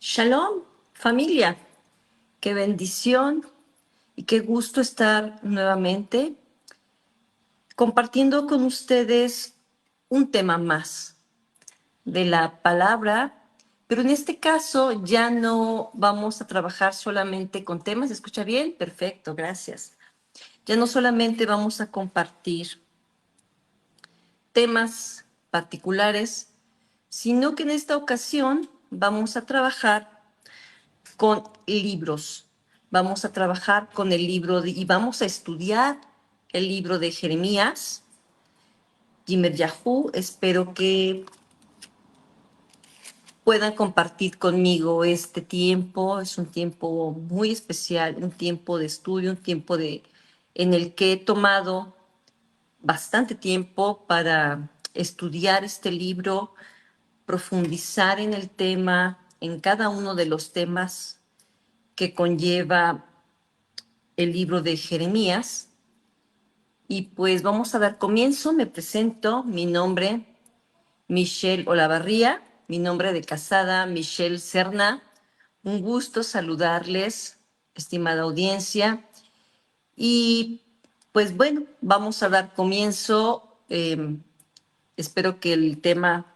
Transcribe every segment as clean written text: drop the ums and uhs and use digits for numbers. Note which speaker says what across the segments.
Speaker 1: Shalom, familia. Qué bendición y qué gusto estar nuevamente compartiendo con ustedes un tema más de la palabra, pero en este caso ya no vamos a trabajar solamente con temas. ¿Se escucha bien? Perfecto, gracias. Ya no solamente vamos a compartir temas particulares, sino que en esta ocasión vamos a trabajar con libros. Vamos a trabajar con el y vamos a estudiar el libro de Jeremías, Yimer Yahoo. Espero que puedan compartir conmigo este tiempo. Es un tiempo muy especial, un tiempo de estudio, en el que he tomado bastante tiempo para estudiar este libro, profundizar en el tema, en cada uno de los temas que conlleva el libro de Jeremías. Y pues vamos a dar comienzo. Me presento, mi nombre, Michelle Olavarría, mi nombre de casada, Michelle Serna. Un gusto saludarles, estimada audiencia. Y pues bueno, vamos a dar comienzo. Espero que el tema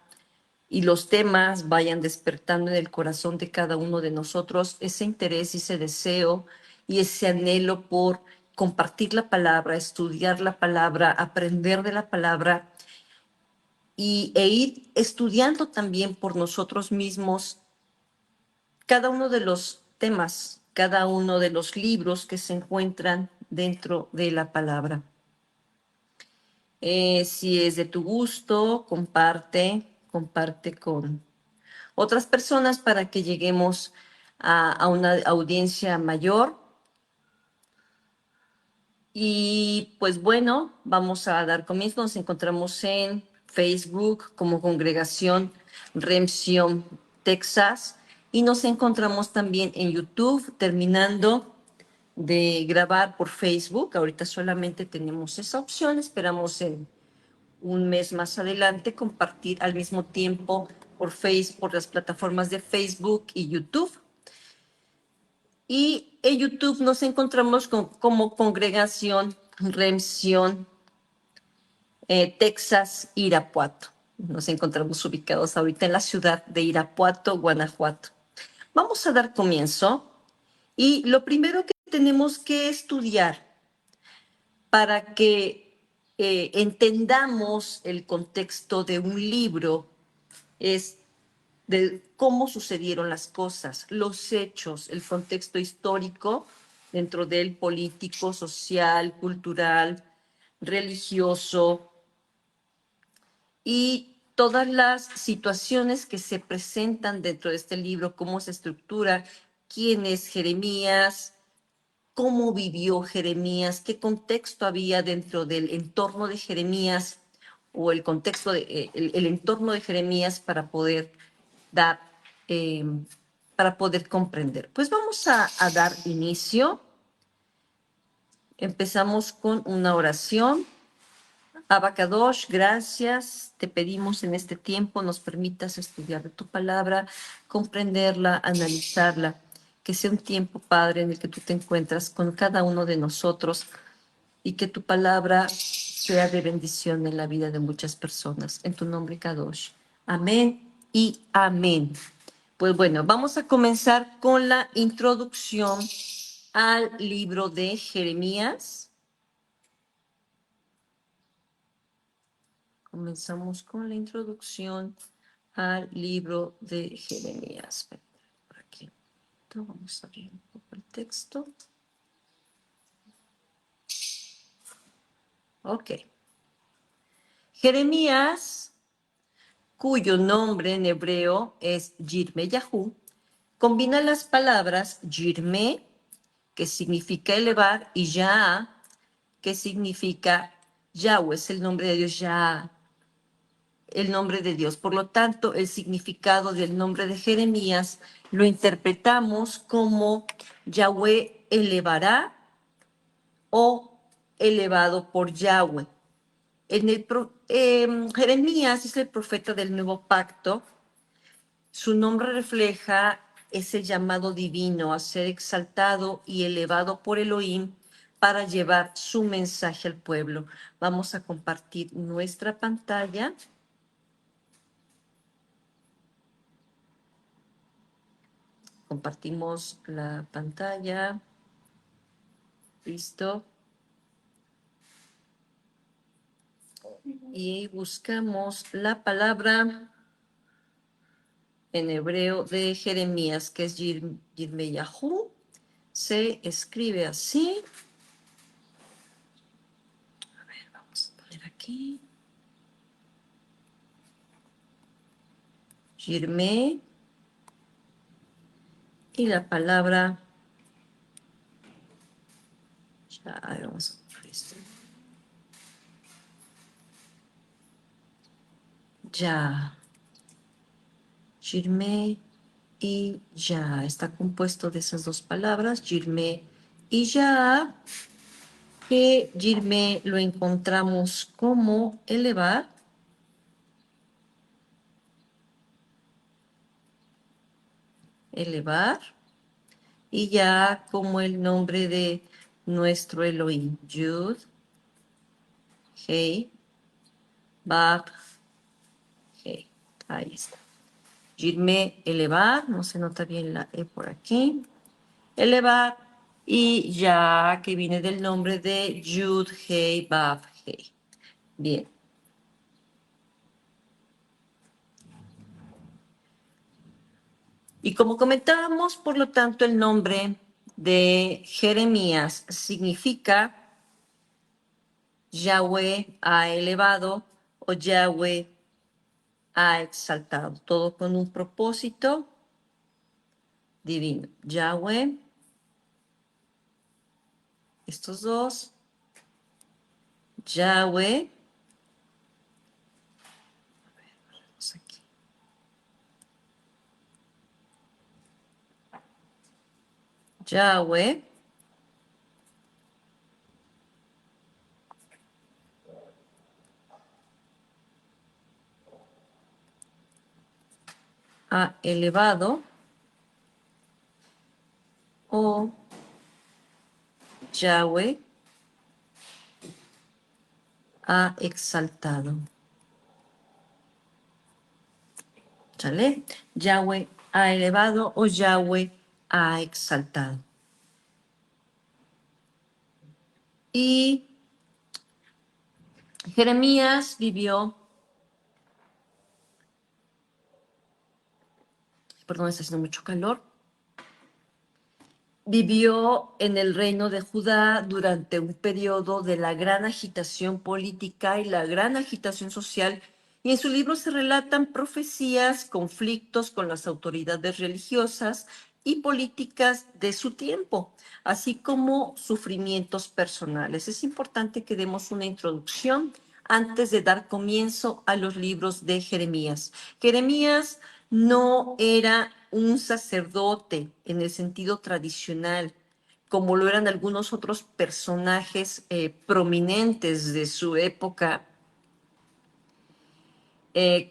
Speaker 1: y los temas vayan despertando en el corazón de cada uno de nosotros ese interés y ese deseo y ese anhelo por compartir la palabra, estudiar la palabra, aprender de la palabra e ir estudiando también por nosotros mismos cada uno de los temas, cada uno de los libros que se encuentran dentro de la palabra. Si es de tu gusto, comparte con otras personas para que lleguemos a una audiencia mayor. Y pues bueno, vamos a dar comienzo. Nos encontramos en Facebook como Congregación Remción Texas y nos encontramos también en YouTube terminando de grabar por Facebook. Ahorita solamente tenemos esa opción. Esperamos en un mes más adelante compartir al mismo tiempo por Facebook, por las plataformas de Facebook y YouTube. Y en YouTube nos encontramos como Congregación Remción Texas, Irapuato. Nos encontramos ubicados ahorita en la ciudad de Irapuato, Guanajuato. Vamos a dar comienzo y lo primero que tenemos que estudiar para que entendamos el contexto de un libro es de cómo sucedieron las cosas, los hechos, el contexto histórico dentro del político, social, cultural, religioso y todas las situaciones que se presentan dentro de este libro, cómo se estructura, quién es Jeremías, cómo vivió Jeremías, qué contexto había dentro del entorno de Jeremías o el contexto el entorno de Jeremías para poder dar, eh, para poder comprender. Pues vamos a dar inicio. Empezamos con una oración. Abacadosh, gracias. Te pedimos en este tiempo nos permitas estudiar de tu palabra, comprenderla, analizarla. Que sea un tiempo, Padre, en el que tú te encuentras con cada uno de nosotros y que tu palabra sea de bendición en la vida de muchas personas. En tu nombre, Kadosh. Amén y amén. Pues bueno, vamos a comenzar con la introducción al libro de Jeremías. Comenzamos con la introducción al libro de Jeremías. Por aquí. Vamos a abrir un poco el texto. Ok. Jeremías, cuyo nombre en hebreo es Yirme Yahú, combina las palabras Yirme, que significa elevar, y Yah, que significa Yahweh, es el nombre de Dios, Yah, el nombre de Dios. Por lo tanto, el significado del nombre de Jeremías lo interpretamos como Yahweh elevará o elevado por Yahweh. Jeremías es el profeta del nuevo pacto. Su nombre refleja es el llamado divino a ser exaltado y elevado por Elohim para llevar su mensaje al pueblo. Vamos a compartir nuestra pantalla. Compartimos la pantalla. Listo. Y buscamos la palabra en hebreo de Jeremías, que es Yirmeyahu. Se escribe así. A ver, vamos a poner aquí. Yirme. Y la palabra. Ya, a ver, vamos a poner esto. Ya. Yirme y ya. Está compuesto de esas dos palabras, Yirme y ya. Que Yirme lo encontramos como elevar. Elevar. Y ya como el nombre de nuestro Elohim. Yud, Hei, Bab, Hei. Ahí está. Yirme, elevar. No se nota bien la E por aquí. Elevar. Y ya que viene del nombre de Yud, Hei, Bab, Hei. Bien. Y como comentábamos, por lo tanto, el nombre de Jeremías significa Yahweh ha elevado o Yahweh ha exaltado, todo con un propósito divino. Yahweh, estos dos, Yahweh, vamos aquí. Yahweh ha elevado o Yahweh ha exaltado. ¿Sale? Yahweh ha elevado o Yahweh ha exaltado. Y Jeremías vivió, perdón, está haciendo mucho calor, vivió en el reino de Judá durante un periodo de la gran agitación política y la gran agitación social, y en su libro se relatan profecías, conflictos con las autoridades religiosas y políticas de su tiempo, así como sufrimientos personales. Es importante que demos una introducción antes de dar comienzo a los libros de Jeremías. Jeremías no era un sacerdote en el sentido tradicional, como lo eran algunos otros personajes prominentes de su época,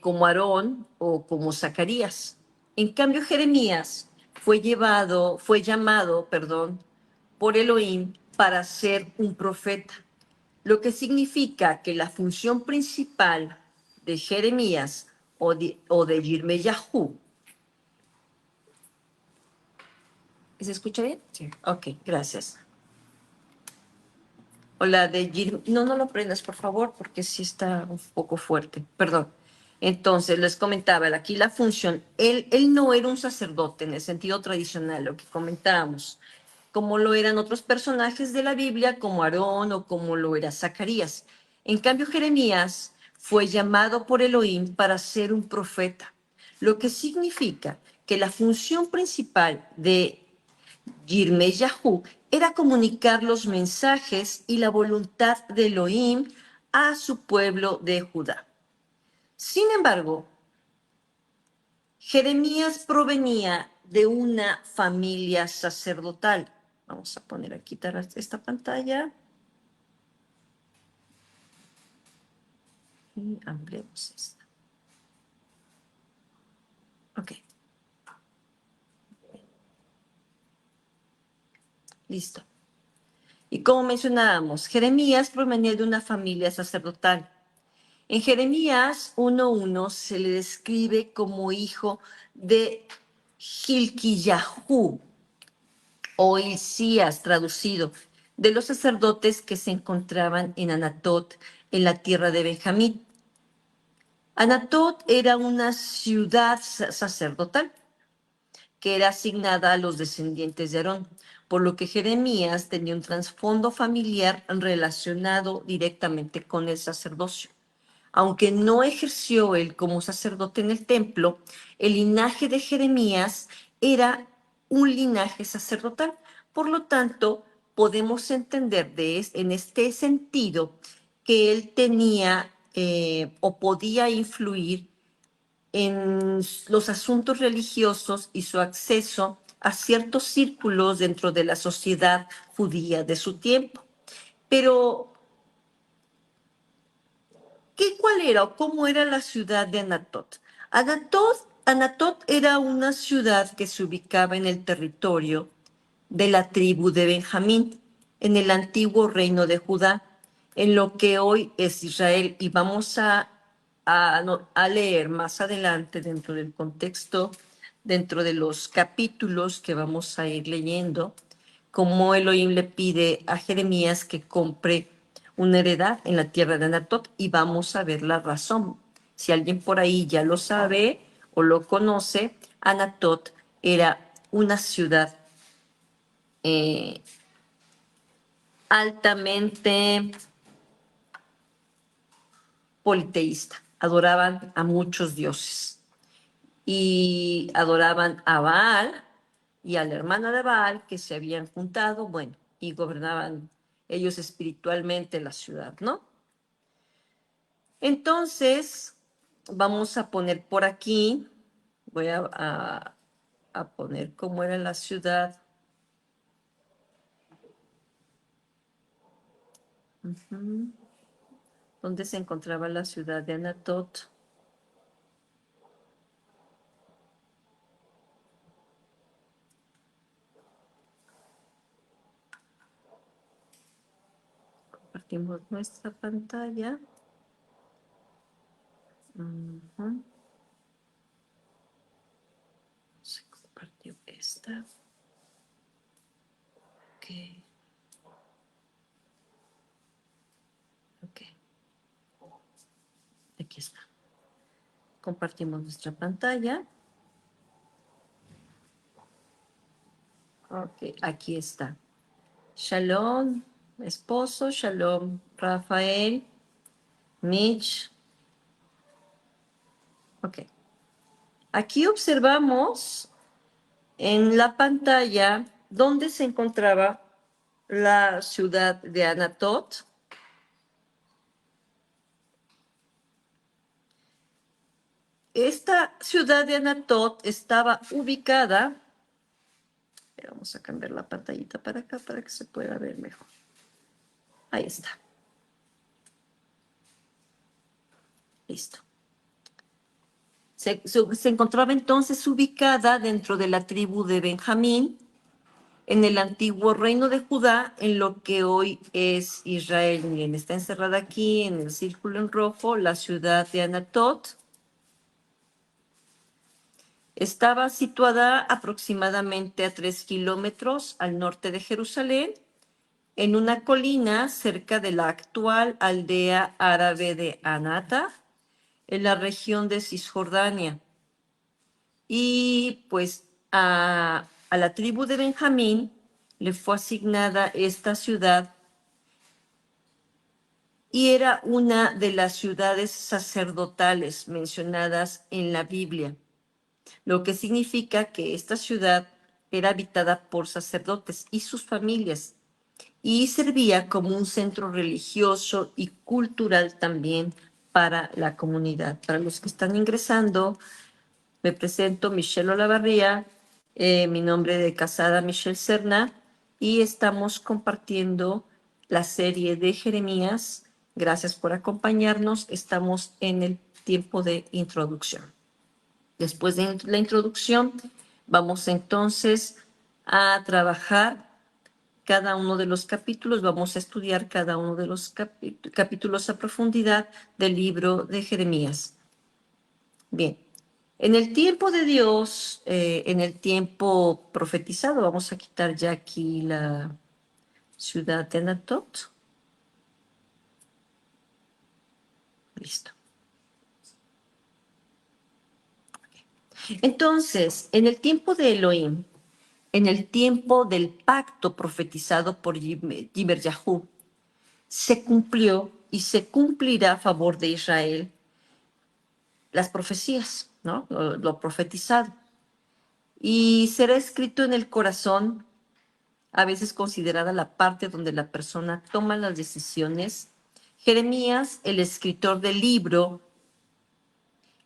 Speaker 1: como Aarón o como Zacarías. En cambio, Jeremías fue llamado, perdón, por Elohim para ser un profeta, lo que significa que la función principal de Jeremías o de Yirmeyahu. ¿Se escucha bien? Sí. Ok, gracias. Hola, de Jim. No, no lo prendas, por favor, porque sí está un poco fuerte. Perdón. Entonces, les comentaba, aquí la función, él no era un sacerdote en el sentido tradicional, lo que comentábamos, como lo eran otros personajes de la Biblia, como Aarón o como lo era Zacarías. En cambio, Jeremías fue llamado por Elohim para ser un profeta, lo que significa que la función principal de Yirmeyahu era comunicar los mensajes y la voluntad de Elohim a su pueblo de Judá. Sin embargo, Jeremías provenía de una familia sacerdotal. Vamos a poner aquí esta pantalla y ampliemos esta. Ok. Listo. Y como mencionábamos, Jeremías provenía de una familia sacerdotal. En Jeremías 1:1 se le describe como hijo de Hilquillahu, o Hilcías traducido, de los sacerdotes que se encontraban en Anatot, en la tierra de Benjamín. Anatot era una ciudad sacerdotal que era asignada a los descendientes de Aarón, por lo que Jeremías tenía un trasfondo familiar relacionado directamente con el sacerdocio. Aunque no ejerció él como sacerdote en el templo, el linaje de Jeremías era un linaje sacerdotal. Por lo tanto, podemos entender en este sentido que él tenía o podía influir en los asuntos religiosos y su acceso a ciertos círculos dentro de la sociedad judía de su tiempo. Pero, ¿cuál era o cómo era la ciudad de Anatot? Anatot era una ciudad que se ubicaba en el territorio de la tribu de Benjamín, en el antiguo reino de Judá, en lo que hoy es Israel. Y vamos a leer más adelante dentro del contexto, dentro de los capítulos que vamos a ir leyendo, cómo Elohim le pide a Jeremías que compre una heredad en la tierra de Anatot, y vamos a ver la razón. Si alguien por ahí ya lo sabe o lo conoce, Anatot era una ciudad eh, altamente politeísta. Adoraban a muchos dioses y adoraban a Baal y a la hermana de Baal, que se habían juntado, bueno, y gobernaban ellos espiritualmente la ciudad, ¿no? Entonces, vamos a poner por aquí, voy a poner cómo era la ciudad. ¿Dónde se encontraba la ciudad de Anatot? Compartimos nuestra pantalla. Se compartió esta. Ok. Ok. Aquí está. Compartimos nuestra pantalla. Ok, aquí está. Shalom, esposo. Shalom, Rafael, Mitch. Ok. Aquí observamos en la pantalla dónde se encontraba la ciudad de Anatot. Esta ciudad de Anatot estaba ubicada. Vamos a cambiar la pantallita para acá para que se pueda ver mejor. Ahí está. Listo. Se encontraba entonces ubicada dentro de la tribu de Benjamín, en el antiguo reino de Judá, en lo que hoy es Israel. Miren, está encerrada aquí en el círculo en rojo la ciudad de Anatot. Estaba situada aproximadamente a 3 kilómetros al norte de Jerusalén, en una colina cerca de la actual aldea árabe de Anata, en la región de Cisjordania. Y pues a la tribu de Benjamín le fue asignada esta ciudad y era una de las ciudades sacerdotales mencionadas en la Biblia, lo que significa que esta ciudad era habitada por sacerdotes y sus familias y servía como un centro religioso y cultural también para la comunidad. Para los que están ingresando, me presento, Michelle Olavarría, mi nombre de casada Michelle Serna, y estamos compartiendo la serie de Jeremías. Gracias por acompañarnos. Estamos en el tiempo de introducción. Después de la introducción, vamos entonces a trabajar cada uno de los capítulos, vamos a estudiar cada uno de los capítulos a profundidad del libro de Jeremías. Bien, en el tiempo de Dios, en el tiempo profetizado, vamos a quitar ya aquí la ciudad de Anatot. Listo. Entonces, en el tiempo de Elohim, en el tiempo del pacto profetizado por Yimer Yahú, se cumplió y se cumplirá a favor de Israel las profecías, ¿no? Lo profetizado. Y será escrito en el corazón, a veces considerada la parte donde la persona toma las decisiones. Jeremías, el escritor del libro,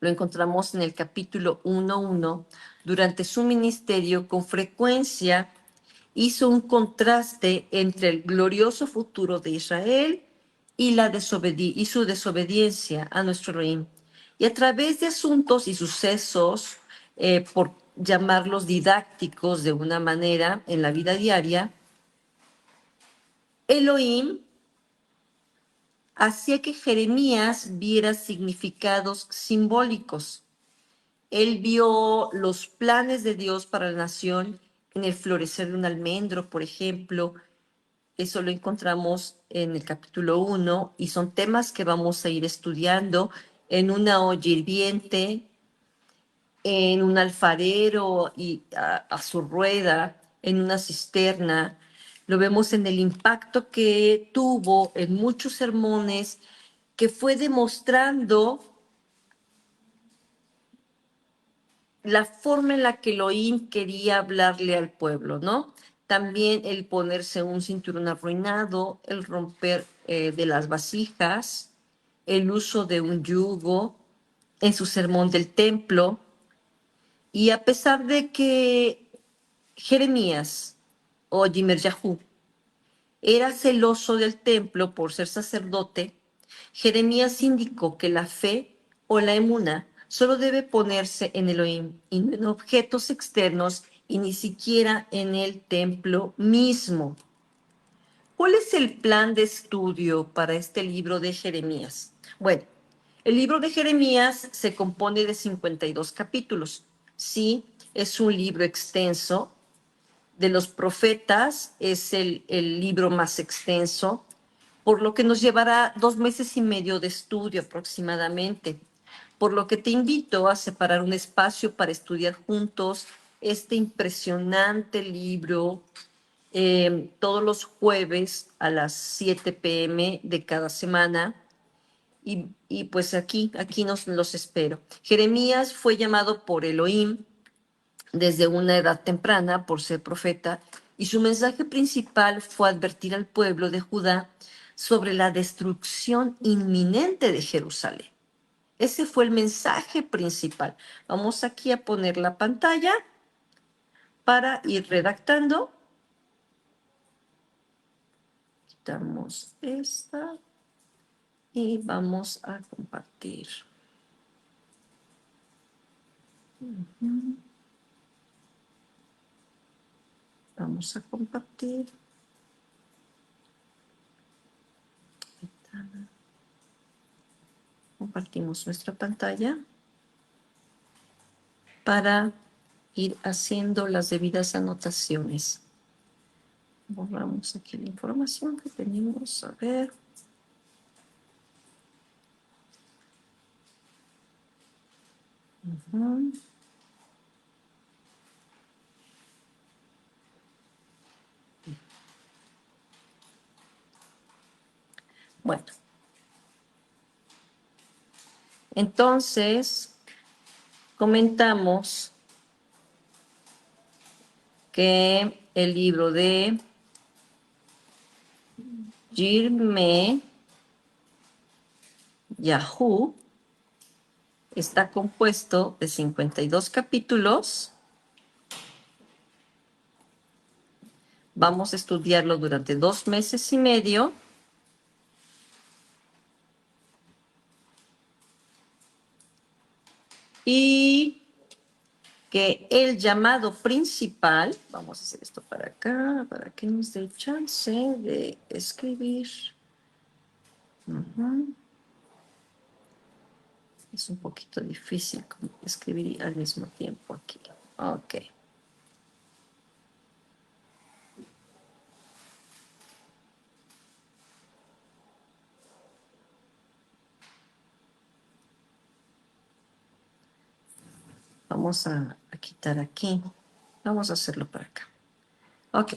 Speaker 1: lo encontramos en el capítulo 1:1. Durante su ministerio, con frecuencia hizo un contraste entre el glorioso futuro de Israel y, y su desobediencia a nuestro Elohim. Y a través de asuntos y sucesos, por llamarlos didácticos de una manera en la vida diaria, Elohim hacía que Jeremías viera significados simbólicos. Él vio los planes de Dios para la nación en el florecer de un almendro, por ejemplo. Eso lo encontramos en el capítulo 1 y son temas que vamos a ir estudiando en una olla hirviente, en un alfarero y a su rueda, en una cisterna. Lo vemos en el impacto que tuvo en muchos sermones, que fue demostrando la forma en la que Elohim quería hablarle al pueblo, ¿no? También el ponerse un cinturón arruinado, el romper de las vasijas, el uso de un yugo en su sermón del templo. Y a pesar de que Jeremías o Yimer Yahú era celoso del templo por ser sacerdote, Jeremías indicó que la fe o la emuna solo debe ponerse en Elohim y no en objetos externos y ni siquiera en el templo mismo. ¿Cuál es el plan de estudio para este libro de Jeremías? Bueno, el libro de Jeremías se compone de 52 capítulos. Sí, es un libro extenso. De los profetas es el libro más extenso, por lo que nos llevará 2 meses y medio de estudio aproximadamente. Por lo que te invito a separar un espacio para estudiar juntos este impresionante libro todos los jueves a las 7 p.m. de cada semana. Y pues aquí nos los espero. Jeremías fue llamado por Elohim desde una edad temprana por ser profeta, y su mensaje principal fue advertir al pueblo de Judá sobre la destrucción inminente de Jerusalén. Ese fue el mensaje principal. Vamos aquí a poner la pantalla para ir redactando. Quitamos esta y vamos a compartir. Vamos a compartir. Compartimos nuestra pantalla para ir haciendo las debidas anotaciones. Borramos aquí la información que tenemos. A ver. Bueno, entonces comentamos que el libro de Yirme Yahú está compuesto de 52 capítulos. Vamos a estudiarlo durante 2 meses y medio. Y que el llamado principal, vamos a hacer esto para acá, para que nos dé chance de escribir. Es un poquito difícil escribir al mismo tiempo aquí. Ok. Vamos a quitar aquí. Vamos a hacerlo para acá. Ok.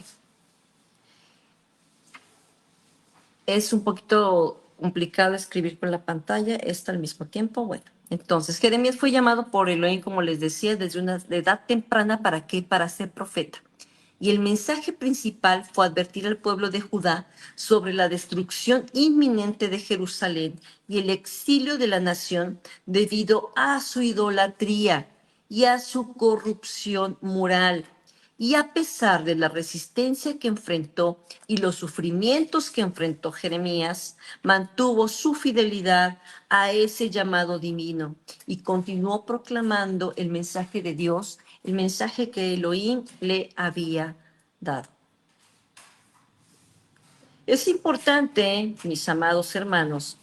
Speaker 1: Es un poquito complicado escribir con la pantalla, esto al mismo tiempo. Bueno, entonces Jeremías fue llamado por Elohim, como les decía, desde una edad temprana. ¿Para qué? Para ser profeta. Y el mensaje principal fue advertir al pueblo de Judá sobre la destrucción inminente de Jerusalén y el exilio de la nación debido a su idolatría y a su corrupción moral. Y a pesar de la resistencia que enfrentó y los sufrimientos que enfrentó Jeremías, mantuvo su fidelidad a ese llamado divino y continuó proclamando el mensaje de Dios, el mensaje que Elohim le había dado. Es importante, mis amados hermanos,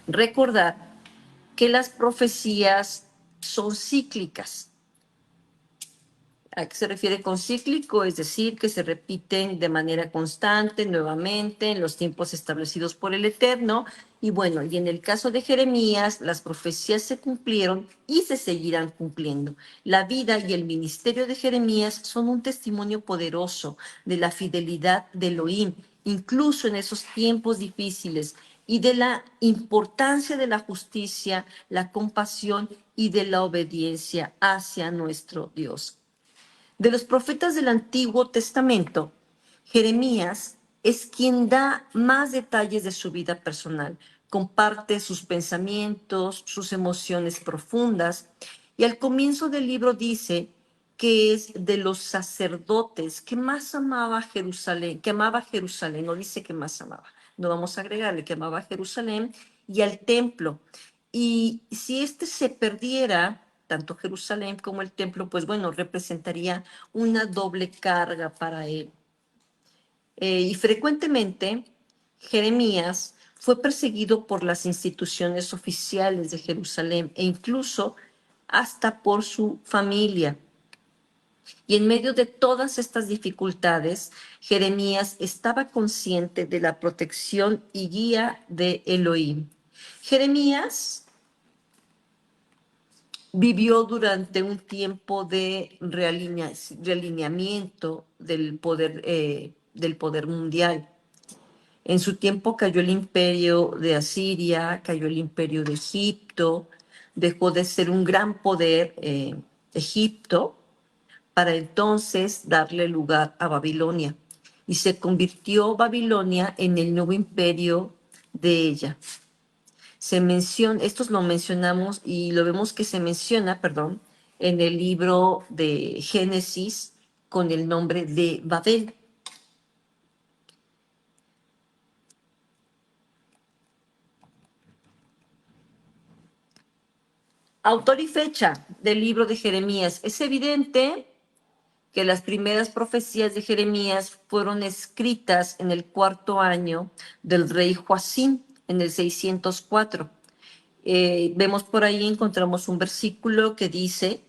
Speaker 1: recordar que las profecías son cíclicas. ¿A qué se refiere con cíclico? Es decir, que se repiten de manera constante, nuevamente, en los tiempos establecidos por el Eterno. Y bueno, y en el caso de Jeremías, las profecías se cumplieron y se seguirán cumpliendo. La vida y el ministerio de Jeremías son un testimonio poderoso de la fidelidad de Elohim, incluso en esos tiempos difíciles, y de la importancia de la justicia, la compasión y de la obediencia hacia nuestro Dios. De los profetas del Antiguo Testamento, Jeremías es quien da más detalles de su vida personal, comparte sus pensamientos, sus emociones profundas, y al comienzo del libro dice que es de los sacerdotes que más amaba Jerusalén, que amaba Jerusalén, no dice que más amaba, no vamos a agregarle que amaba Jerusalén y al templo. Y si este se perdiera, tanto Jerusalén como el templo, pues bueno, representaría una doble carga para él. Y frecuentemente Jeremías fue perseguido por las instituciones oficiales de Jerusalén e incluso hasta por su familia. Y en medio de todas estas dificultades, Jeremías estaba consciente de la protección y guía de Elohim. Jeremías vivió durante un tiempo de realineamiento del poder mundial. En su tiempo cayó el imperio de Asiria, cayó el imperio de Egipto, dejó de ser un gran poder Egipto para entonces darle lugar a Babilonia. Y se convirtió Babilonia en el nuevo imperio de ella. Estos lo mencionamos y lo vemos que se menciona, perdón, en el libro de Génesis con el nombre de Babel. Autor y fecha del libro de Jeremías. Es evidente que las primeras profecías de Jeremías fueron escritas en el 4º año del rey Joacim, en el 604. Vemos por ahí, encontramos un versículo que dice,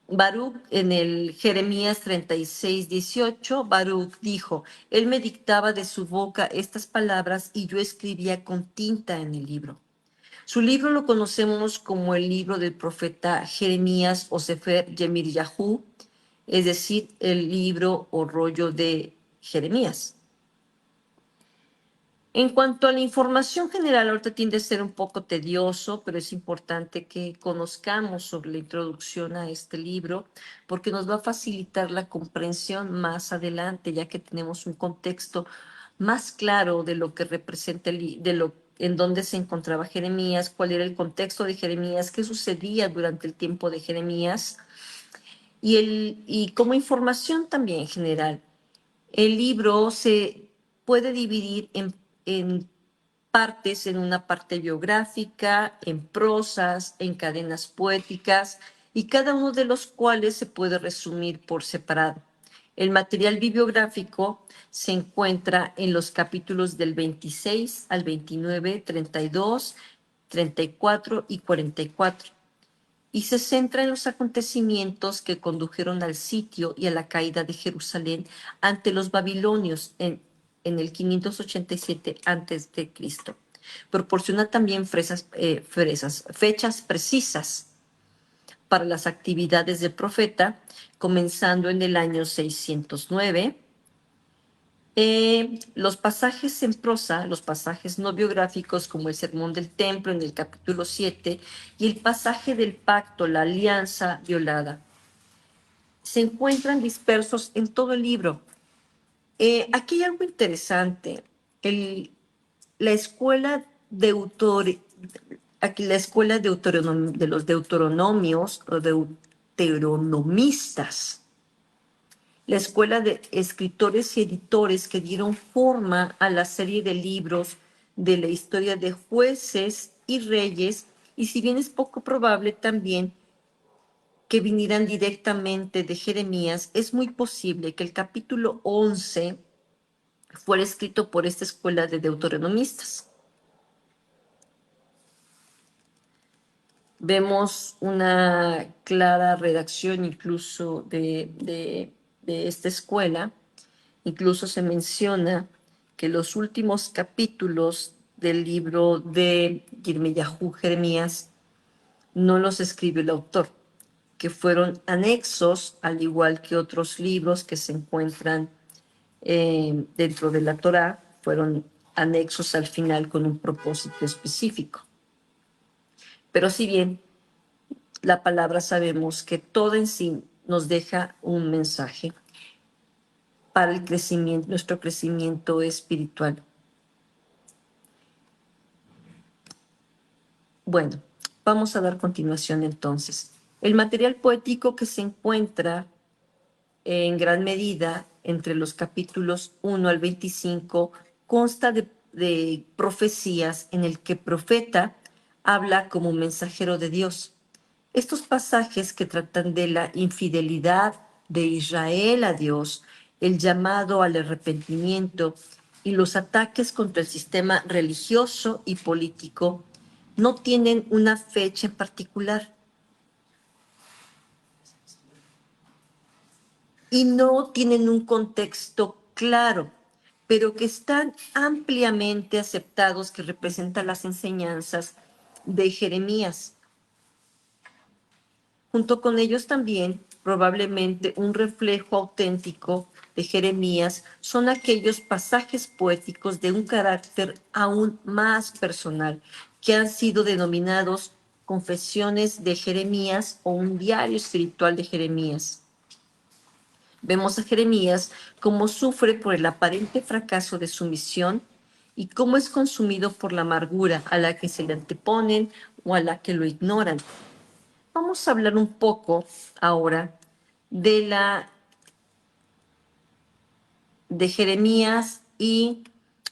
Speaker 1: Baruch, en el Jeremías 36:18, Baruch dijo, él me dictaba de su boca estas palabras y yo escribía con tinta en el libro. Su libro lo conocemos como el libro del profeta Jeremías o Sefer Yemiryahu, es decir, el libro o rollo de Jeremías. En cuanto a la información general, ahorita tiende a ser un poco tedioso, pero es importante que conozcamos sobre la introducción a este libro, porque nos va a facilitar la comprensión más adelante, ya que tenemos un contexto más claro de lo que representa, en dónde se encontraba Jeremías, cuál era el contexto de Jeremías, qué sucedía durante el tiempo de Jeremías, y como información también general. El libro se puede dividir en partes, en una parte biográfica, en prosas, en cadenas poéticas y cada uno de los cuales se puede resumir por separado. El material bibliográfico se encuentra en los capítulos del 26 al 29, 32, 34 y 44, y se centra en los acontecimientos que condujeron al sitio y a la caída de Jerusalén ante los babilonios en el 587 a.C. Proporciona también fechas precisas para las actividades del profeta, comenzando en el año 609. Los pasajes en prosa, los pasajes no biográficos, como el Sermón del Templo en el capítulo 7 y el pasaje del pacto, la alianza violada, se encuentran dispersos en todo el libro. Aquí hay algo interesante. La escuela aquí la escuela de los deuteronomios o deuteronomistas, la escuela de escritores y editores que dieron forma a la serie de libros de la historia de jueces y reyes, y si bien es poco probable también que vinieran directamente de Jeremías, es muy posible que el capítulo 11 fuera escrito por esta escuela de deuteronomistas. Vemos una clara redacción incluso de esta escuela. Incluso se menciona que los últimos capítulos del libro de Yirmiyahu, Jeremías, no los escribió el autor, que fueron anexos, al igual que otros libros que se encuentran dentro de la Torá, fueron anexos al final con un propósito específico. Pero si bien la palabra sabemos que todo en sí nos deja un mensaje para el crecimiento, nuestro crecimiento espiritual. Bueno, vamos a dar continuación entonces. El material poético que se encuentra en gran medida entre los capítulos 1 al 25 consta de profecías en el que el profeta habla como mensajero de Dios. Estos pasajes que tratan de la infidelidad de Israel a Dios, el llamado al arrepentimiento y los ataques contra el sistema religioso y político no tienen una fecha en particular y no tienen un contexto claro, pero que están ampliamente aceptados, que representan las enseñanzas de Jeremías. Junto con ellos también, probablemente un reflejo auténtico de Jeremías, son aquellos pasajes poéticos de un carácter aún más personal, que han sido denominados confesiones de Jeremías o un diario espiritual de Jeremías. Vemos a Jeremías cómo sufre por el aparente fracaso de su misión y cómo es consumido por la amargura a la que se le anteponen o a la que lo ignoran. Vamos a hablar un poco ahora de Jeremías y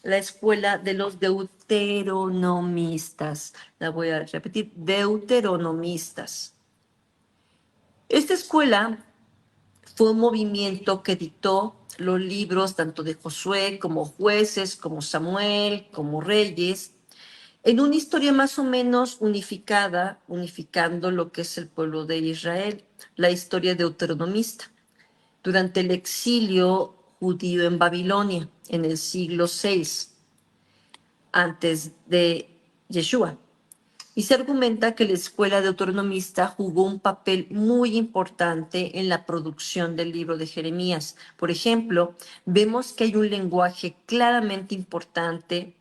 Speaker 1: la escuela de los deuteronomistas. La voy a repetir, deuteronomistas. Esta escuela fue un movimiento que dictó los libros tanto de Josué como Jueces, como Samuel, como Reyes, en una historia más o menos unificada, unificando lo que es el pueblo de Israel, la historia deuteronomista, durante el exilio judío en Babilonia, en el siglo VI, antes de Yeshua. Y se argumenta que la escuela deuteronomista jugó un papel muy importante en la producción del libro de Jeremías. Por ejemplo, vemos que hay un lenguaje claramente importante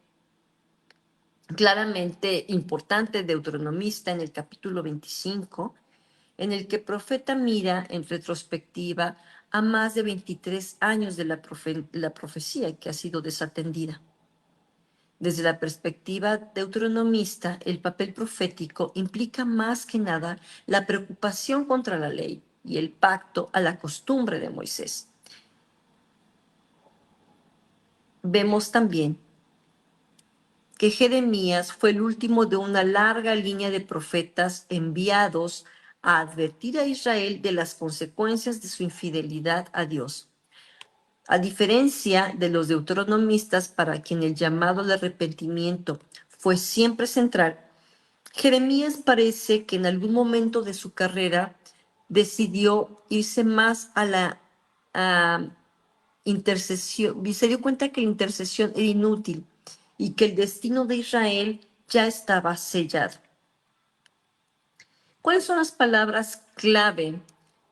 Speaker 1: deuteronomista en el capítulo 25, en el que el profeta mira en retrospectiva a más de 23 años de la profecía que ha sido desatendida. Desde la perspectiva deuteronomista, el papel profético implica más que nada la preocupación contra la ley y el pacto a la costumbre de Moisés. Vemos también que Jeremías fue el último de una larga línea de profetas enviados a advertir a Israel de las consecuencias de su infidelidad a Dios. A diferencia de los deuteronomistas, para quien el llamado al arrepentimiento fue siempre central, Jeremías parece que en algún momento de su carrera decidió irse más a la intercesión, y se dio cuenta que la intercesión era inútil y que el destino de Israel ya estaba sellado. ¿Cuáles son las palabras clave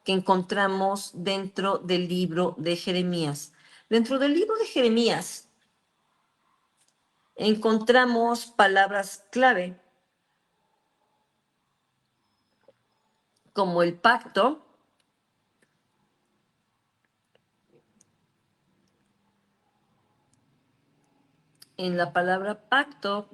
Speaker 1: que encontramos dentro del libro de Jeremías? Dentro del libro de Jeremías encontramos palabras clave como el pacto. En la palabra pacto,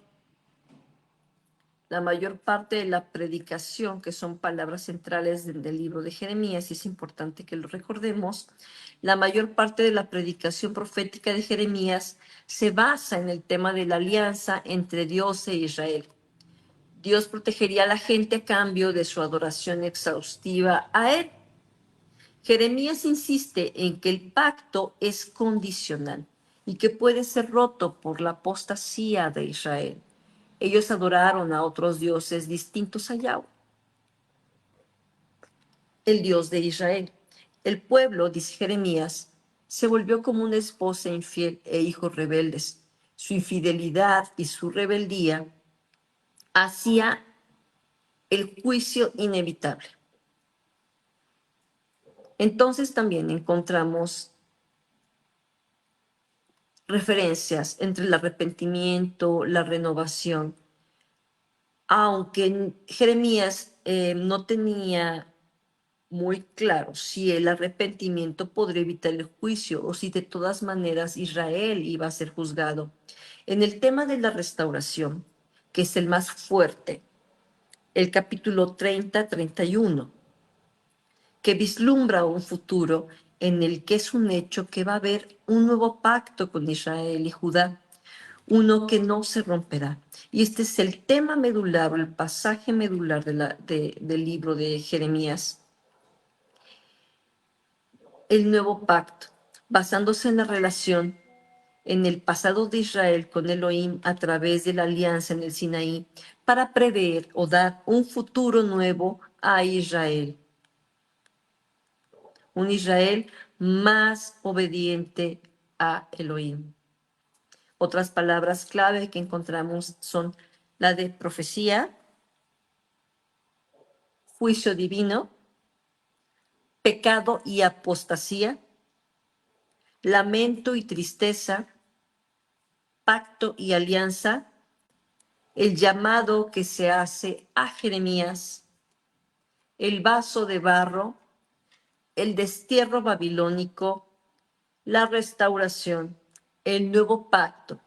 Speaker 1: la mayor parte de la predicación, que son palabras centrales del libro de Jeremías, y es importante que lo recordemos, la mayor parte de la predicación profética de Jeremías se basa en el tema de la alianza entre Dios e Israel. Dios protegería a la gente a cambio de su adoración exhaustiva a Él. Jeremías insiste en que el pacto es condicional y que puede ser roto por la apostasía de Israel. Ellos adoraron a otros dioses distintos a Yahweh, el Dios de Israel. El pueblo, dice Jeremías, se volvió como una esposa infiel e hijos rebeldes. Su infidelidad y su rebeldía hacía el juicio inevitable. Entonces también encontramos referencias entre el arrepentimiento, la renovación, aunque Jeremías no tenía muy claro si el arrepentimiento podría evitar el juicio o si de todas maneras Israel iba a ser juzgado. En el tema de la restauración, que es el más fuerte, el capítulo 30-31, que vislumbra un futuro en el que es un hecho que va a haber un nuevo pacto con Israel y Judá, uno que no se romperá. Y este es el tema medular, el pasaje medular del libro de Jeremías, el nuevo pacto, basándose en la relación en el pasado de Israel con Elohim a través de la alianza en el Sinaí, para prever o dar un futuro nuevo a Israel. Un Israel más obediente a Elohim. Otras palabras clave que encontramos son la de profecía, juicio divino, pecado y apostasía, lamento y tristeza, pacto y alianza, el llamado que se hace a Jeremías, el vaso de barro, el destierro babilónico, la restauración, el nuevo pacto,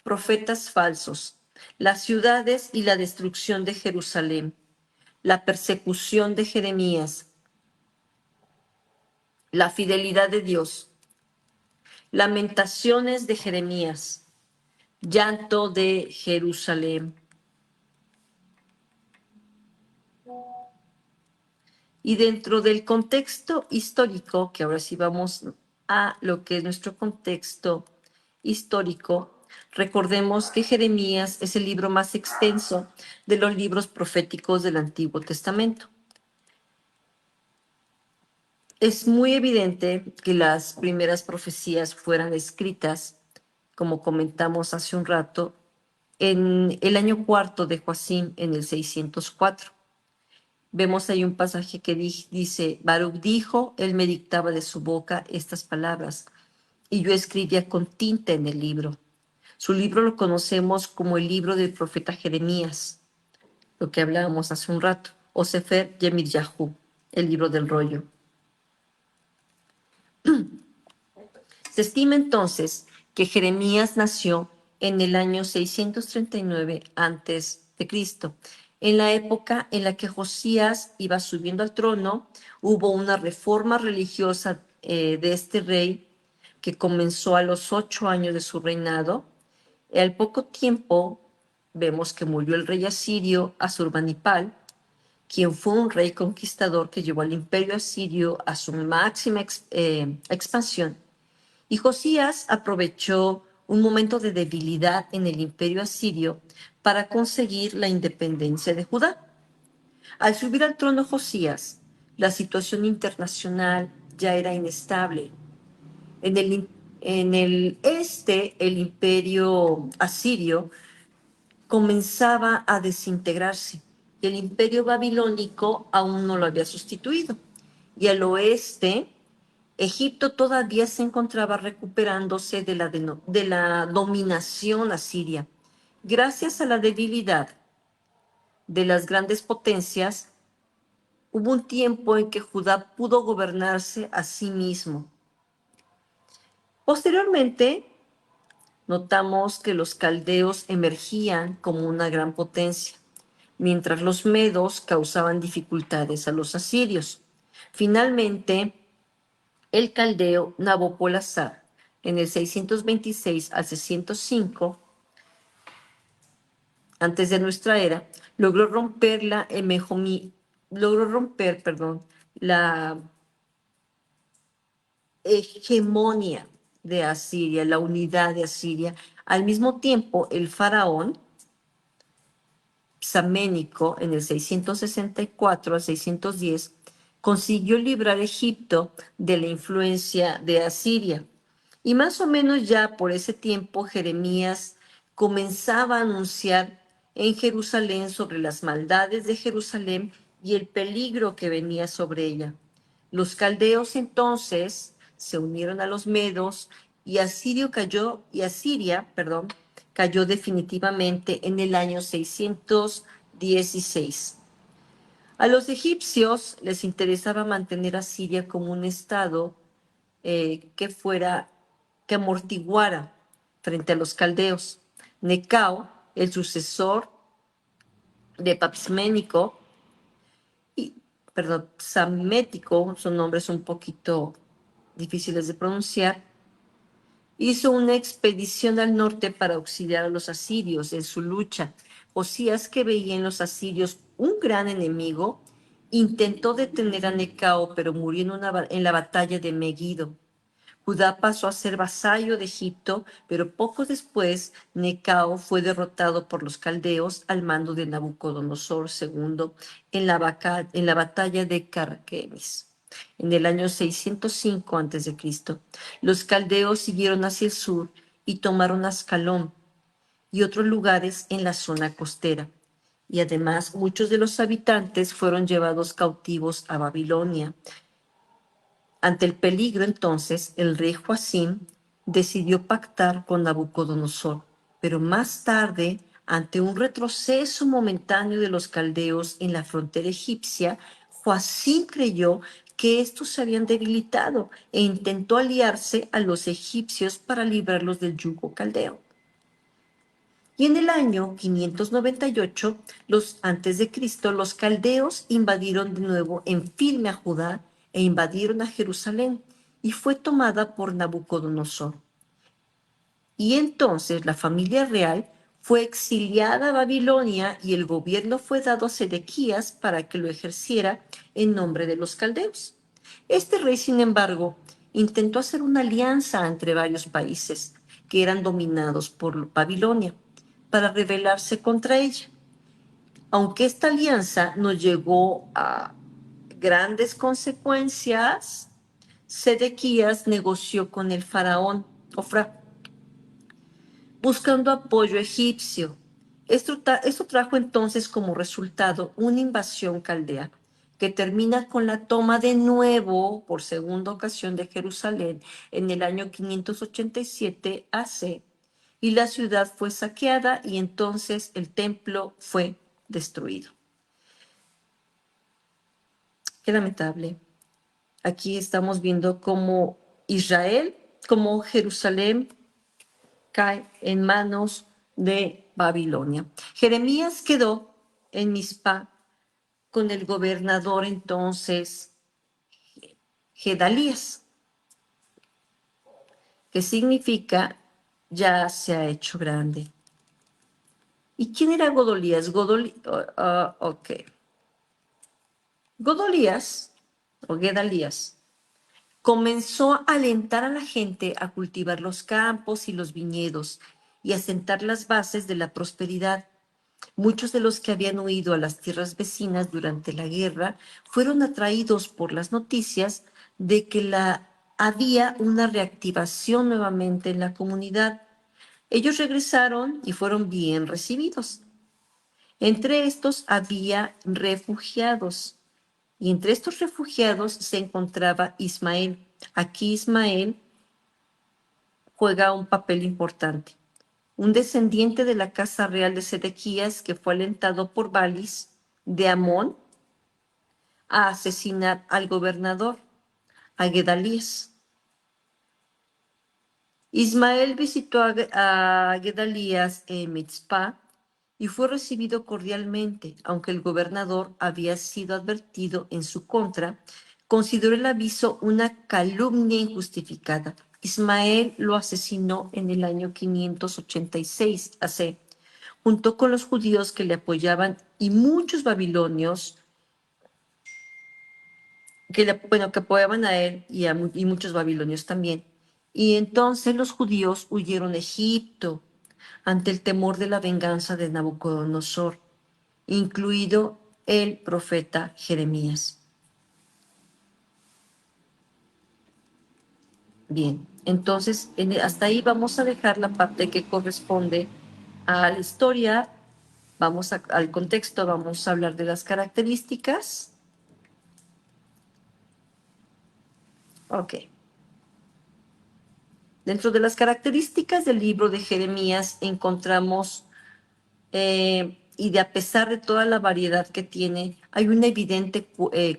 Speaker 1: profetas falsos, las ciudades y la destrucción de Jerusalén, la persecución de Jeremías, la fidelidad de Dios, lamentaciones de Jeremías, llanto de Jerusalén. Y dentro del contexto histórico, que ahora sí vamos a lo que es nuestro contexto histórico, recordemos que Jeremías es el libro más extenso de los libros proféticos del Antiguo Testamento. Es muy evidente que las primeras profecías fueran escritas, como comentamos hace un rato, en el año cuarto de Joacim, en el 604. Vemos ahí un pasaje que dice, Baruch dijo, él me dictaba de su boca estas palabras, y yo escribía con tinta en el libro. Su libro lo conocemos como el libro del profeta Jeremías, lo que hablábamos hace un rato, o Sefer Yemir Yahu, el libro del rollo. Se estima entonces que Jeremías nació en el año 639 antes de Cristo. En la época en la que Josías iba subiendo al trono, hubo una reforma religiosa de este rey que comenzó a los 8 años de su reinado. Al poco tiempo vemos que murió el rey asirio Asurbanipal quien fue un rey conquistador que llevó al imperio asirio a su máxima expansión. Y Josías aprovechó un momento de debilidad en el imperio asirio para conseguir la independencia de Judá. Al subir al trono Josías, la situación internacional ya era inestable. En el, en el este, el imperio asirio comenzaba a desintegrarse y el imperio babilónico aún no lo había sustituido. Y al oeste, Egipto todavía se encontraba recuperándose de la dominación asiria. Gracias a la debilidad de las grandes potencias, hubo un tiempo en que Judá pudo gobernarse a sí mismo. Posteriormente, notamos que los caldeos emergían como una gran potencia, mientras los medos causaban dificultades a los asirios. Finalmente, el caldeo Nabopolassar, en el 626 al 605 antes de nuestra era, logró romper, la hegemonía de Asiria, la unidad de Asiria. Al mismo tiempo, el faraón Psaménico, en el 664 al 610, consiguió librar a Egipto de la influencia de Asiria. Y más o menos ya por ese tiempo Jeremías comenzaba a anunciar en Jerusalén sobre las maldades de Jerusalén y el peligro que venía sobre ella. Los caldeos entonces se unieron a los medos y Asiria, cayó definitivamente en el año 616. A los egipcios les interesaba mantener a Siria como un estado que amortiguara frente a los caldeos. Necao, el sucesor de Psaménico, Psamético, son nombres un poquito difíciles de pronunciar, hizo una expedición al norte para auxiliar a los asirios en su lucha. Josías, que veía en los asirios un gran enemigo, intentó detener a Necao, pero murió en la batalla de Megiddo. Judá pasó a ser vasallo de Egipto, pero poco después Necao fue derrotado por los caldeos al mando de Nabucodonosor II en la batalla de Carquemis. En el año 605 a.C., los caldeos siguieron hacia el sur y tomaron Ascalón y otros lugares en la zona costera. Y además muchos de los habitantes fueron llevados cautivos a Babilonia. Ante el peligro, entonces, el rey Joacim decidió pactar con Nabucodonosor, pero más tarde, ante un retroceso momentáneo de los caldeos en la frontera egipcia, Joacim creyó que estos se habían debilitado e intentó aliarse a los egipcios para librarlos del yugo caldeo. Y en el año 598, antes de Cristo, los caldeos invadieron de nuevo en firme a Judá e invadieron a Jerusalén y fue tomada por Nabucodonosor. Y entonces la familia real fue exiliada a Babilonia y el gobierno fue dado a Sedequías para que lo ejerciera en nombre de los caldeos. Este rey, sin embargo, intentó hacer una alianza entre varios países que eran dominados por Babilonia para rebelarse contra ella. Aunque esta alianza no llegó a grandes consecuencias, Sedequías negoció con el faraón Ofra, buscando apoyo egipcio. Esto trajo entonces como resultado una invasión caldea que termina con la toma de nuevo, por segunda ocasión, de Jerusalén en el año 587 AC, y la ciudad fue saqueada y entonces el templo fue destruido. Qué lamentable. Aquí estamos viendo cómo Israel, cómo Jerusalén cae en manos de Babilonia. Jeremías quedó en Mizpá con el gobernador entonces Gedalías, que significa ya se ha hecho grande. ¿Y quién era Godolías? Ok. Godolías, o Gedalías, comenzó a alentar a la gente a cultivar los campos y los viñedos y a sentar las bases de la prosperidad. Muchos de los que habían huido a las tierras vecinas durante la guerra fueron atraídos por las noticias de que había una reactivación nuevamente en la comunidad. Ellos regresaron y fueron bien recibidos. Entre estos había refugiados, y entre estos refugiados se encontraba Ismael. Aquí Ismael juega un papel importante. Un descendiente de la casa real de Sedequías que fue alentado por Balis de Amón a asesinar al gobernador, a Gedalías. Ismael visitó a Gedalías en Mitzpah y fue recibido cordialmente, aunque el gobernador había sido advertido en su contra, consideró el aviso una calumnia injustificada. Ismael lo asesinó en el año 586 AC, junto con los judíos que le apoyaban y muchos babilonios que apoyaban a él y muchos babilonios también. Y entonces los judíos huyeron a Egipto ante el temor de la venganza de Nabucodonosor, incluido el profeta Jeremías. Bien, entonces hasta ahí vamos a dejar la parte que corresponde a la historia. Al contexto, vamos a hablar de las características. Ok. Dentro de las características del libro de Jeremías encontramos, y a pesar de toda la variedad que tiene, hay una evidente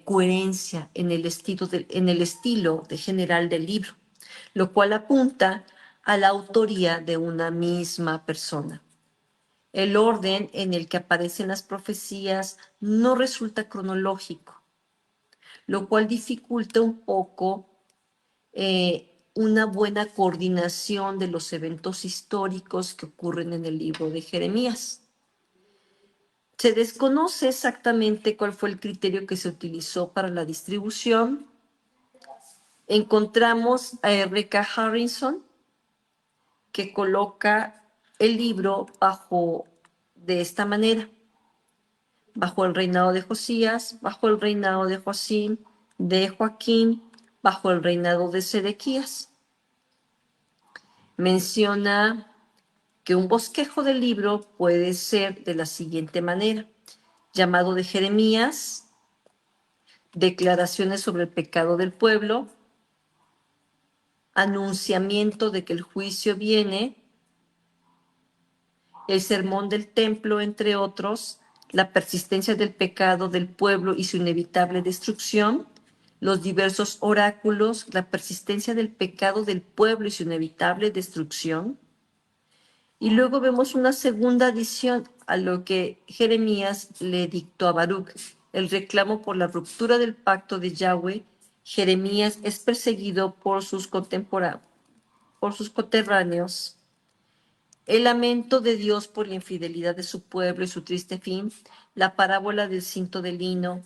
Speaker 1: coherencia en el estilo de general del libro, lo cual apunta a la autoría de una misma persona. El orden en el que aparecen las profecías no resulta cronológico, lo cual dificulta un poco una buena coordinación de los eventos históricos que ocurren en el libro de Jeremías. Se desconoce exactamente cuál fue el criterio que se utilizó para la distribución. Encontramos a Rebecca Harrison, que coloca el libro de esta manera: bajo el reinado de Josías, bajo el reinado de Joacim, de Joaquín, bajo el reinado de Sedequías. Menciona que un bosquejo del libro puede ser de la siguiente manera: llamado de Jeremías, declaraciones sobre el pecado del pueblo, anunciamiento de que el juicio viene, el sermón del templo, entre otros, la persistencia del pecado del pueblo y su inevitable destrucción, los diversos oráculos, la persistencia del pecado del pueblo y su inevitable destrucción. Y luego vemos una segunda adición a lo que Jeremías le dictó a Baruch, el reclamo por la ruptura del pacto de Yahweh. Jeremías es perseguido por sus coterráneos. El lamento de Dios por la infidelidad de su pueblo y su triste fin, la parábola del cinto de lino,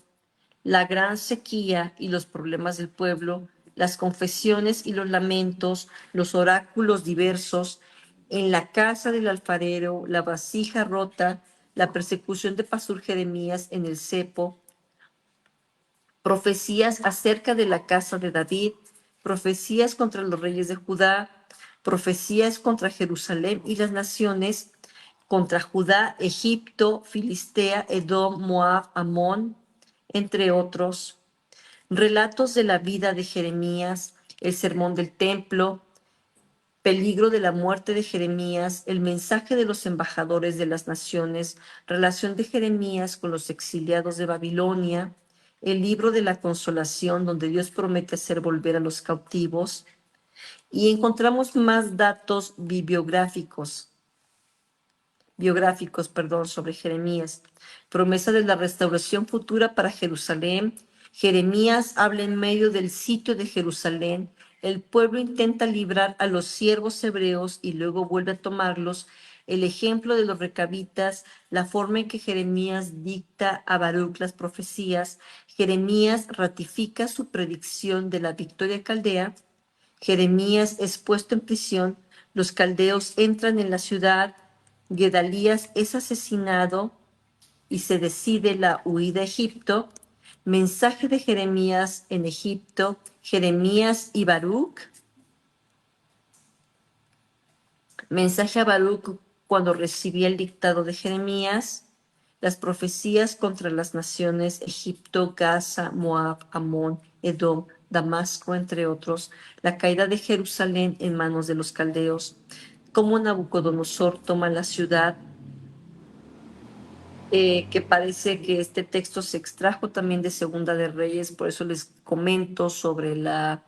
Speaker 1: la gran sequía y los problemas del pueblo, las confesiones y los lamentos, los oráculos diversos, en la casa del alfarero, la vasija rota, la persecución de Pasur Jeremías en el cepo, profecías acerca de la casa de David, profecías contra los reyes de Judá, profecías contra Jerusalén y las naciones, contra Judá, Egipto, Filistea, Edom, Moab, Amón, entre otros. Relatos de la vida de Jeremías, el sermón del templo, peligro de la muerte de Jeremías, el mensaje de los embajadores de las naciones, relación de Jeremías con los exiliados de Babilonia, el libro de la consolación donde Dios promete hacer volver a los cautivos, y encontramos más datos biográficos, sobre Jeremías. Promesa de la restauración futura para Jerusalén. Jeremías habla en medio del sitio de Jerusalén. El pueblo intenta librar a los siervos hebreos y luego vuelve a tomarlos. el ejemplo de los recabitas, la forma en que Jeremías dicta a Baruch las profecías, Jeremías ratifica su predicción de la victoria caldea, Jeremías es puesto en prisión, los caldeos entran en la ciudad, Gedalías es asesinado y se decide la huida a Egipto, mensaje de Jeremías en Egipto, Jeremías y Baruch, mensaje a Baruch cuando recibía el dictado de Jeremías, las profecías contra las naciones Egipto, Gaza, Moab, Amón, Edom, Damasco, entre otros, la caída de Jerusalén en manos de los caldeos, cómo Nabucodonosor toma la ciudad, que parece que este texto se extrajo también de Segunda de Reyes, por eso les comento sobre la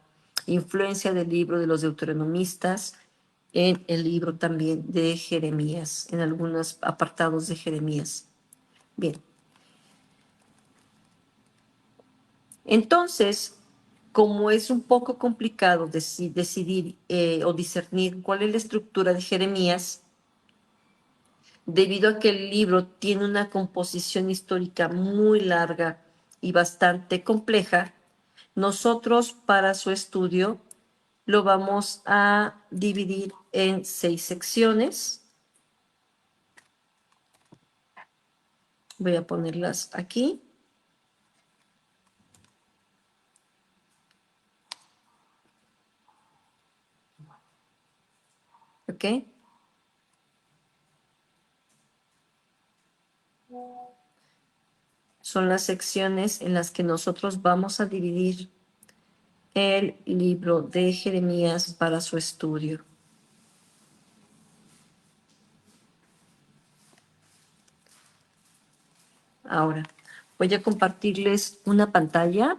Speaker 1: influencia del libro de los deuteronomistas en el libro también de Jeremías, en algunos apartados de Jeremías. Bien, entonces, como es un poco complicado decidir o discernir cuál es la estructura de Jeremías, debido a que el libro tiene una composición histórica muy larga y bastante compleja, nosotros para su estudio lo vamos a dividir en 6 secciones. Voy a ponerlas aquí. ¿Ok? Son las secciones en las que nosotros vamos a dividir el libro de Jeremías para su estudio. Ahora, voy a compartirles una pantalla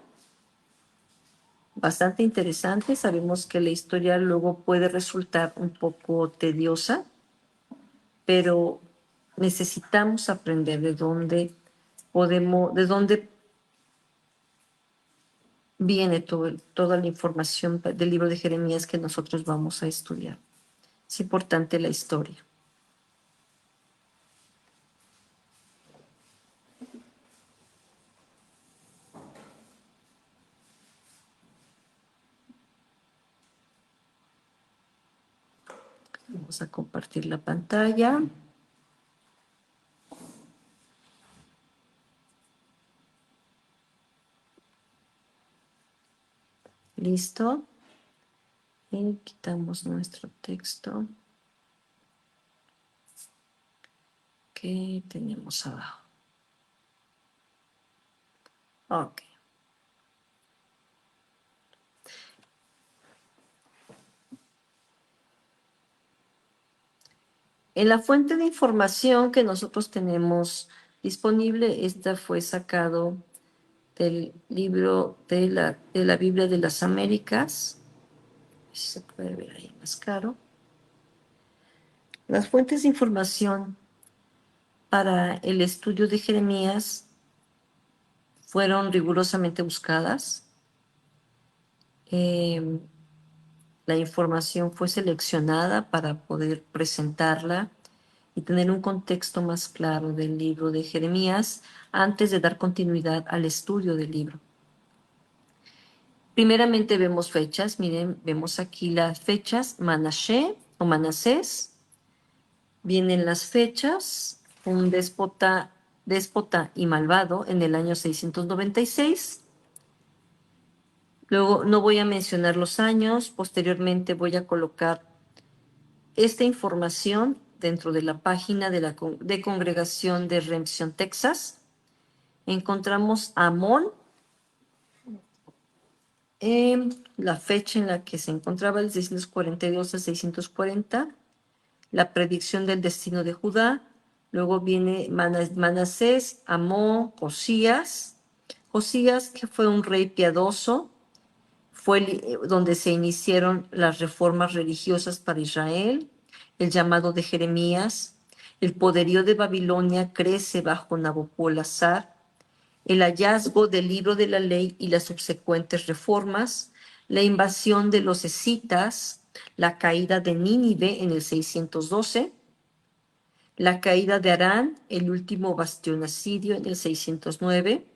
Speaker 1: bastante interesante. Sabemos que la historia luego puede resultar un poco tediosa, pero necesitamos aprender de dónde viene toda la información del libro de Jeremías que nosotros vamos a estudiar. Es importante la historia. Vamos a compartir la pantalla. Listo. Y quitamos nuestro texto que tenemos abajo. Ok. En la fuente de información que nosotros tenemos disponible, esta fue sacado del libro de la Biblia de las Américas. Si se puede ver ahí más claro. Las fuentes de información para el estudio de Jeremías fueron rigurosamente buscadas. La información fue seleccionada para poder presentarla y tener un contexto más claro del libro de Jeremías antes de dar continuidad al estudio del libro. Primeramente vemos fechas, miren, vemos aquí las fechas, Manashe o Manasés, vienen las fechas, un déspota y malvado en el año 696. Luego no voy a mencionar los años, posteriormente voy a colocar esta información dentro de la página de Congregación de Redemption, Texas. Encontramos a Amón, la fecha en la que se encontraba, el 642 a 640, la predicción del destino de Judá. Luego viene Manasés, Amón, Josías. Josías, que fue un rey piadoso, fue donde se iniciaron las reformas religiosas para Israel, el llamado de Jeremías, el poderío de Babilonia crece bajo Nabopolassar, el hallazgo del libro de la ley y las subsecuentes reformas, la invasión de los escitas, la caída de Nínive en el 612, la caída de Harán, el último bastión asirio, en el 609.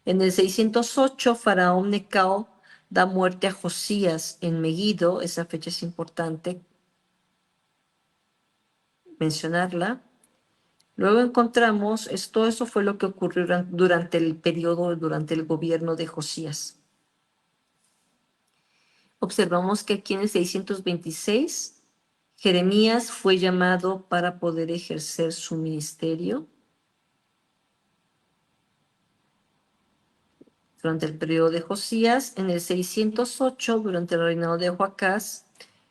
Speaker 1: En el 608, Faraón Necao da muerte a Josías en Megiddo. Esa fecha es importante mencionarla. Luego encontramos, todo eso fue lo que ocurrió durante el periodo, durante el gobierno de Josías. Observamos que aquí en el 626, Jeremías fue llamado para poder ejercer su ministerio. Durante el periodo de Josías, en el 608, durante el reinado de Joacás,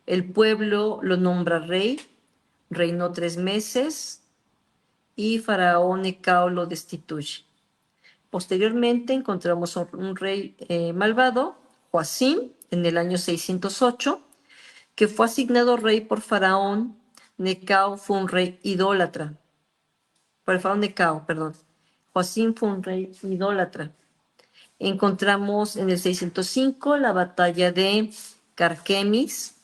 Speaker 1: el pueblo lo nombra rey, reinó 3 meses y Faraón Necao lo destituye. Posteriormente encontramos un rey malvado, Joacim, en el año 608, que fue asignado rey por Faraón Necao. Fue un rey idólatra. Por el Faraón Necao, perdón. Joacim fue un rey idólatra. Encontramos en el 605 la batalla de Carquemis,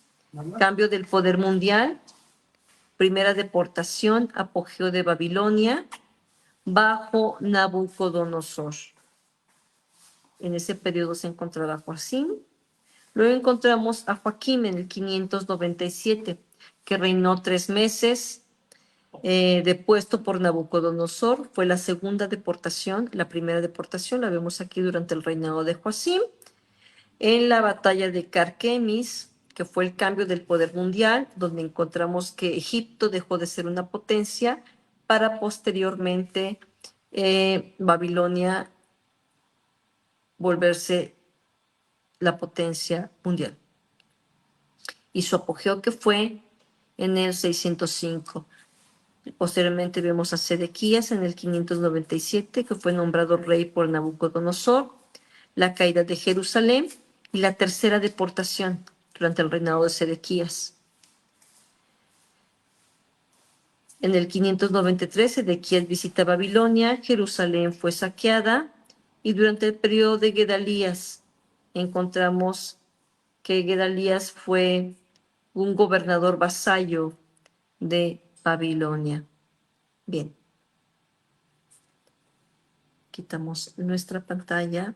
Speaker 1: cambio del poder mundial, primera deportación, apogeo de Babilonia, bajo Nabucodonosor. En ese periodo se encontraba Joacim. Luego encontramos a Joaquim en el 597, que reinó 3 meses, depuesto por Nabucodonosor. Fue la segunda deportación. La primera deportación la vemos aquí durante el reinado de Joacim. En la batalla de Carquemis, que fue el cambio del poder mundial, donde encontramos que Egipto dejó de ser una potencia para posteriormente Babilonia volverse la potencia mundial. Y su apogeo que fue en el 605. Posteriormente vemos a Sedequías en el 597, que fue nombrado rey por Nabucodonosor, la caída de Jerusalén y la tercera deportación durante el reinado de Sedequías. En el 593, Sedequías visita Babilonia, Jerusalén fue saqueada y durante el periodo de Gedalías encontramos que Gedalías fue un gobernador vasallo de Babilonia. Bien. Quitamos nuestra pantalla.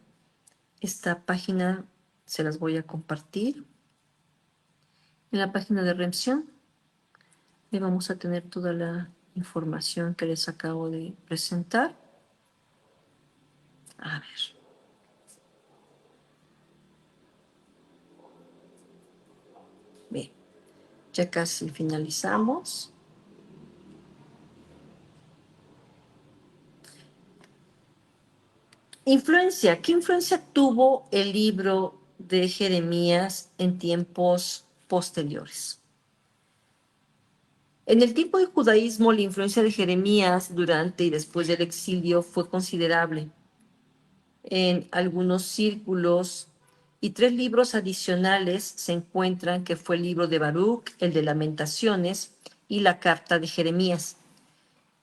Speaker 1: Esta página se las voy a compartir. En la página de Remsión le vamos a tener toda la información que les acabo de presentar. A ver. Bien, ya casi finalizamos. Influencia. ¿Qué influencia tuvo el libro de Jeremías en tiempos posteriores? En el tiempo del judaísmo, la influencia de Jeremías durante y después del exilio fue considerable en algunos círculos, y 3 libros adicionales se encuentran, que fue el libro de Baruch, el de Lamentaciones y la carta de Jeremías.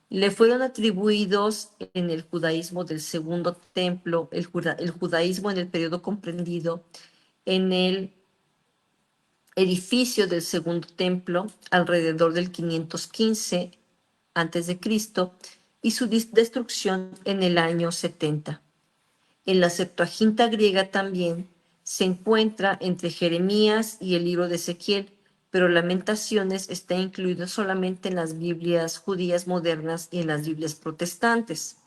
Speaker 1: Le fueron atribuidos en el judaísmo del Segundo Templo, el judaísmo en el periodo comprendido en el edificio del Segundo Templo alrededor del 515 a.C. y su destrucción en el año 70. En la Septuaginta griega también se encuentra entre Jeremías y el libro de Ezequiel, pero Lamentaciones está incluido solamente en las Biblias judías modernas y en las Biblias protestantes.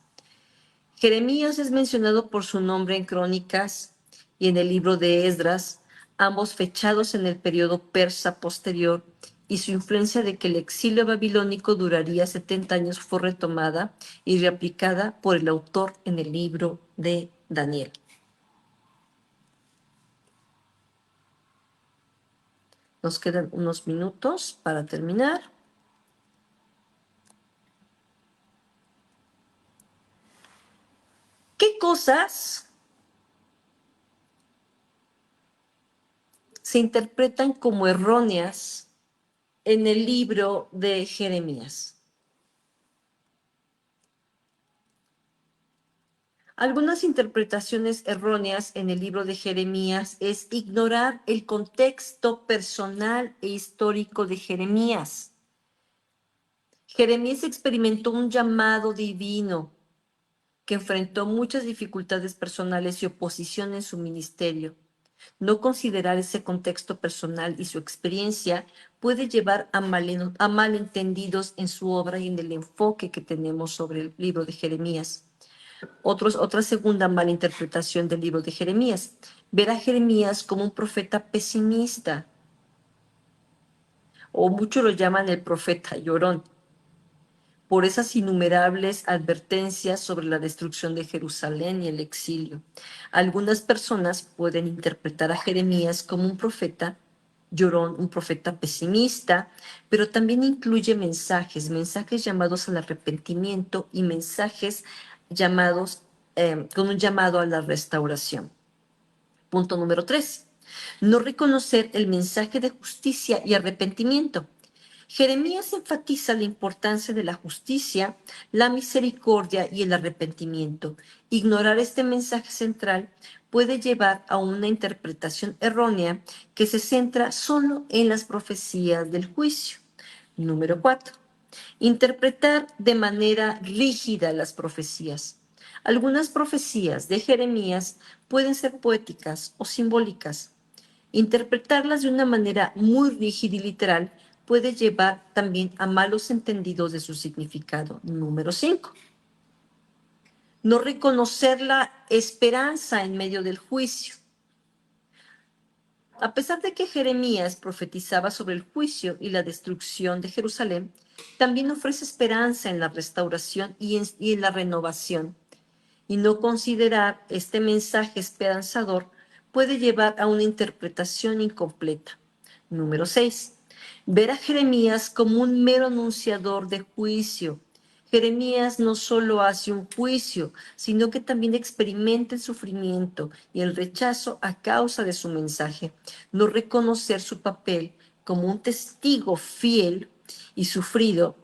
Speaker 1: Jeremías es mencionado por su nombre en Crónicas y en el libro de Esdras, ambos fechados en el periodo persa posterior, y su influencia de que el exilio babilónico duraría 70 años fue retomada y reaplicada por el autor en el libro de Daniel. Nos quedan unos minutos para terminar. ¿Qué cosas se interpretan como erróneas en el libro de Jeremías? Algunas interpretaciones erróneas en el libro de Jeremías es ignorar el contexto personal e histórico de Jeremías. Jeremías experimentó un llamado divino que enfrentó muchas dificultades personales y oposición en su ministerio. No considerar ese contexto personal y su experiencia puede llevar a malentendidos en su obra y en el enfoque que tenemos sobre el libro de Jeremías. Otra segunda malinterpretación del libro de Jeremías: ver a Jeremías como un profeta pesimista, o muchos lo llaman el profeta llorón, por esas innumerables advertencias sobre la destrucción de Jerusalén y el exilio. Algunas personas pueden interpretar a Jeremías como un profeta llorón, un profeta pesimista, pero también incluye mensajes llamados al arrepentimiento y mensajes llamados con un llamado a la restauración. Punto número 3. No reconocer el mensaje de justicia y arrepentimiento. Jeremías enfatiza la importancia de la justicia, la misericordia y el arrepentimiento. Ignorar este mensaje central puede llevar a una interpretación errónea que se centra solo en las profecías del juicio. Número 4. Interpretar de manera rígida las profecías. Algunas profecías de Jeremías pueden ser poéticas o simbólicas. Interpretarlas de una manera muy rígida y literal puede llevar también a malos entendidos de su significado. Número 5. No reconocer la esperanza en medio del juicio. A pesar de que Jeremías profetizaba sobre el juicio y la destrucción de Jerusalén, también ofrece esperanza en la restauración y en la renovación. Y no considerar este mensaje esperanzador puede llevar a una interpretación incompleta. Número 6. Ver a Jeremías como un mero anunciador de juicio. Jeremías no solo hace un juicio, sino que también experimenta el sufrimiento y el rechazo a causa de su mensaje. No reconocer su papel como un testigo fiel y sufrido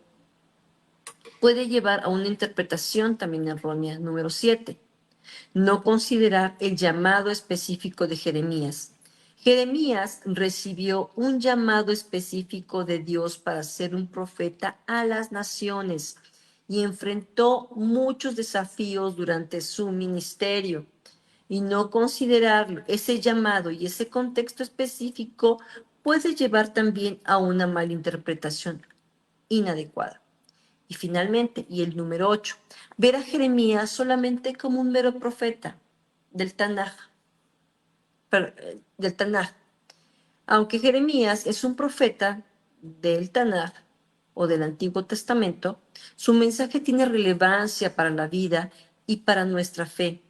Speaker 1: puede llevar a una interpretación también errónea. Número 7. No considerar el llamado específico de Jeremías. Jeremías recibió un llamado específico de Dios para ser un profeta a las naciones y enfrentó muchos desafíos durante su ministerio. Y no considerar ese llamado y ese contexto específico puede llevar también a una malinterpretación inadecuada. Y finalmente, y el número 8, ver a Jeremías solamente como un mero profeta del Tanaj, del Tanaj. Aunque Jeremías es un profeta del Tanaj o del Antiguo Testamento, su mensaje tiene relevancia para la vida y para nuestra fe,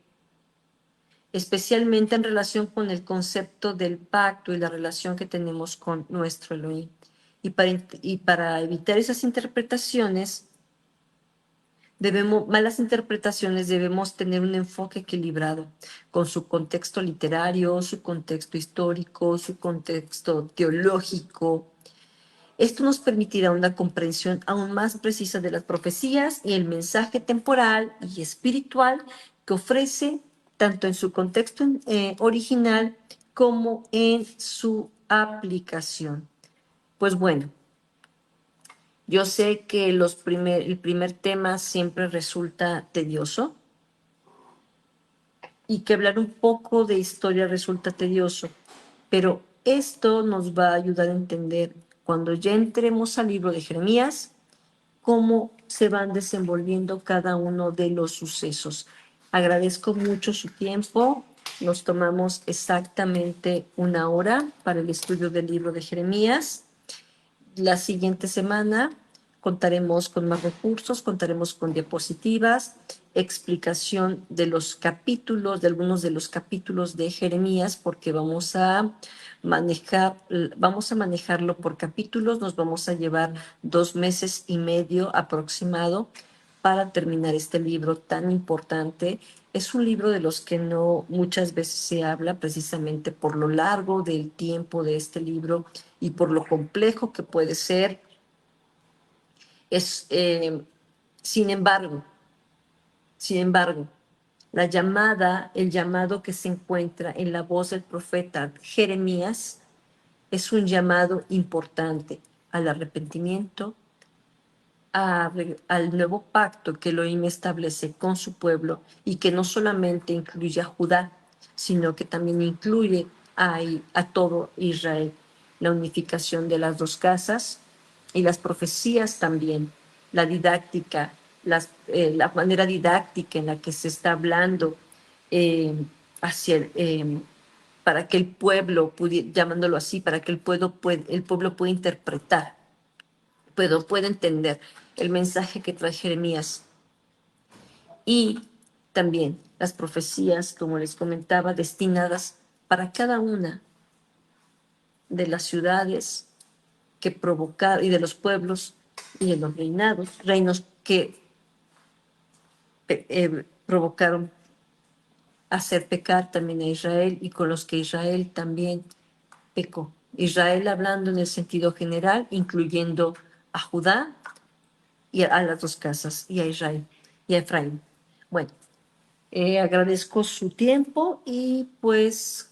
Speaker 1: especialmente en relación con el concepto del pacto y la relación que tenemos con nuestro Elohim. Y para evitar esas interpretaciones, malas interpretaciones, debemos tener un enfoque equilibrado con su contexto literario, su contexto histórico, su contexto teológico. Esto nos permitirá una comprensión aún más precisa de las profecías y el mensaje temporal y espiritual que ofrece tanto en su contexto original como en su aplicación. Pues bueno, yo sé que el primer tema siempre resulta tedioso y que hablar un poco de historia resulta tedioso, pero esto nos va a ayudar a entender cuando ya entremos al libro de Jeremías cómo se van desenvolviendo cada uno de los sucesos. Agradezco mucho su tiempo. Nos tomamos exactamente una hora para el estudio del libro de Jeremías. La siguiente semana contaremos con más recursos, contaremos con diapositivas, explicación de los capítulos, de algunos de los capítulos de Jeremías, porque vamos a manejarlo por capítulos, nos vamos a llevar 2 meses y medio aproximado para terminar este libro tan importante. Es un libro de los que no muchas veces se habla, precisamente por lo largo del tiempo de este libro y por lo complejo que puede ser. Es, sin embargo, sin embargo, el llamado que se encuentra en la voz del profeta Jeremías es un llamado importante al arrepentimiento, al nuevo pacto que Elohim establece con su pueblo y que no solamente incluye a Judá, sino que también incluye a todo Israel, la unificación de las dos casas y las profecías también, la didáctica, la manera didáctica en la que se está hablando eh, hacia para que el pueblo, llamándolo así, para que el pueblo pueda interpretar, pueda entender el mensaje que trae Jeremías. Y también las profecías, como les comentaba, destinadas para cada una de las ciudades que provocaron y de los pueblos y de los reinos que provocaron hacer pecar también a Israel y con los que Israel también pecó. Israel hablando en el sentido general, incluyendo a Judá y a las dos casas, y a Israel y a Efraín. Bueno, agradezco su tiempo y pues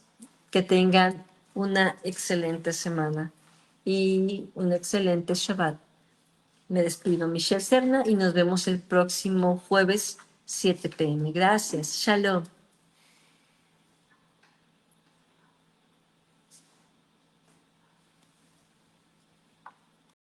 Speaker 1: que tengan una excelente semana y un excelente Shabbat. Me despido, Michelle Serna, y nos vemos el próximo jueves 7 p.m. Gracias. Shalom.